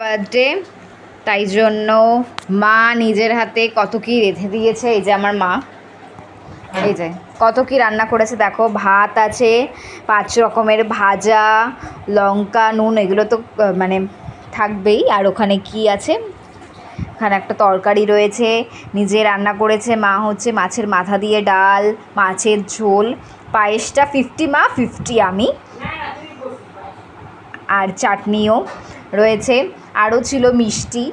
Birthday, তাই জন্য মা নিজের হাতে কত কি রেঁধে দিয়েছে। এই যে আমার মা, এই যে কত কি রান্না করেছে দেখো। ভাত আছে, 5 রকমের ভাজা, লঙ্কা, নুন, এগুলো তো মানে থাকবেই। আর ওখানে কি আছে, এখানে একটা তরকারি রয়েছে, নিজে রান্না করেছে মা। হচ্ছে মাছের মাথা দিয়ে ডাল, মাছের ঝোল, পায়েসটা 50 মা, 50 আমি, আর চাটনিও রয়েছে। আরও ছিল মিষ্টি,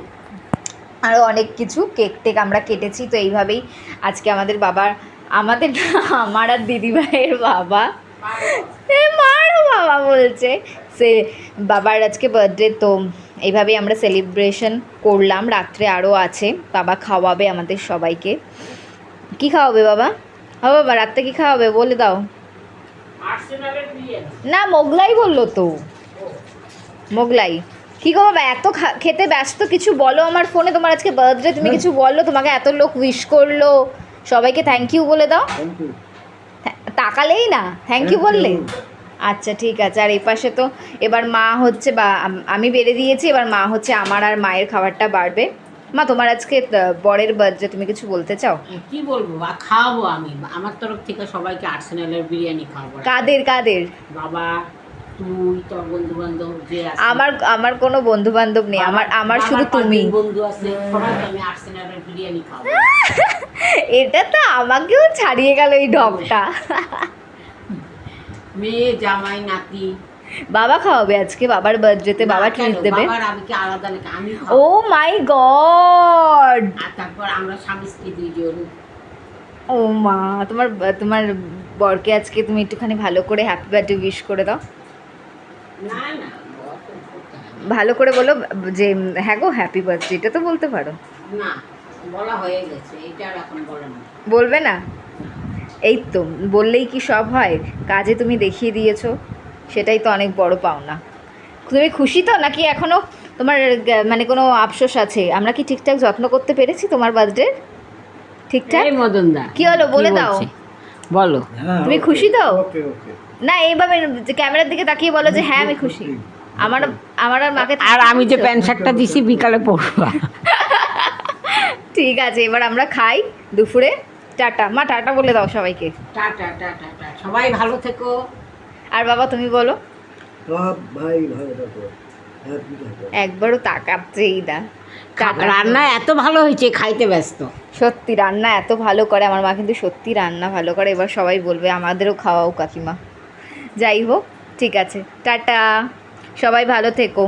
আরও অনেক কিছু, কেক টেক আমরা কেটেছি। তো এইভাবেই আজকে আমাদের বাবার, আমাদের আমার আর দিদিভাইয়ের বাবা, মারও বাবা বলছে, সে বাবার আজকে বার্থডে। তো এইভাবেই আমরা সেলিব্রেশন করলাম। রাত্রে আরও আছে, বাবা খাওয়াবে আমাদের সবাইকে। কি খাওয়াবে বাবা? হ্যাঁ বাবা, রাত্রে কী খাওয়াবে বলে দাও না। মোগলাই বললো তো, মোগলাই। কী গো বাবা, এত খেতে ব্যস্ত, কিছু বলো আমার ফোনে। তোমার আজকে বার্থডে, তুমি কিছু বললো, তোমাকে এত লোক উইশ করলো, সবাইকে থ্যাংক ইউ বলে দাও। তাকালেই না থ্যাংক ইউ বললে। আচ্ছা ঠিক আছে। আর এই পাশে তো এবার মা হচ্ছে, বা আমি বেড়ে দিয়েছি, এবার মা হচ্ছে আমার আর মায়ের খাবারটা বাড়বে। মা, তোমার আজকে বরের বার্থডে, তুমি কিছু বলতে চাও? কি বলবো, খাওয়াবো আমি আমার তরফ থেকে সবাইকে আর্সেনালের বিরিয়ানি খাওয়াবো। কাদের কাদের? বাবা, তুই, তোর বন্ধু বান্ধব যে আছে। আমার কোনো বন্ধু বান্ধব নেই, আমার শুধু তুমি। বন্ধু আছে, সবাইকে আমি আর্সেনালের বিরিয়ানি খাওয়াবো। এটা তো আমাকেও ছাড়িয়ে গেল এই ঢপটা। মেয়ে, জামাই, নাতি। বাবা খাওয়াবে আজকে, বাবার বার্থডেতে বাবা ট্রিট দেবে। আমি কি আলাদা নাকি? আমি ও মাই গড। আর তারপর আমরা স্বামী স্ত্রী দুইজন। ও মা, তোমার তোমার বরকে আজকে তুমি একটুখানি ভালো করে হ্যাপি বার্থডে উইশ করে দাও। না না, ভালো করে বলো যে হ্যাঁ গো হ্যাপি বার্থডে, এটা তো বলতে পারো। না, বলা হয়ে গেছে, এটা আর এখন বলে না। বলবে না? এই তো, বললেই কি সব হয়? কাজে তুমি দেখিয়ে দিয়েছো, সেটাই তো অনেক বড় পাওনা। তুমি খুশি তো, নাকি এখনও তোমার মানে কোনো আফসোস আছে? আমরা কি ঠিকঠাক যত্ন করতে পেরেছি তোমার বার্থডে? ঠিকঠাক? মদনদা, কি হলো বলে দাও, বলো। তুমি খুশি তো? না, এইভাবে ক্যামেরার দিকে তাকিয়ে বলো যে হ্যাঁ আমি খুশি। আমার আমার আর মাকে। আর আমি যে প্যান্ট শার্টটা দিছি বিকালে পরবা। ঠিক আছে, এবার আমরা খাই দুপুরে। টাটা মা, টাটা বলে দাও সবাইকে। টাটা টাটা টাটা, সবাই ভালো থেকো। আর বাবা তুমি বলো। সব ভাই ভালো থাকো, হ্যাপি থাকো। একবারও তাকাচ্ছেই না। রান্না এত ভালো হয়েছে, খাইতে ব্যস্ত। সত্যি রান্না এত ভালো করে আমার মা, কিন্তু সত্যি রান্না ভালো করে। এবার সবাই বলবে আমাদেরও খাওয়াও কাকিমা। যাই হোক, ঠিক আছে, টাটা, সবাই ভালো থেকো।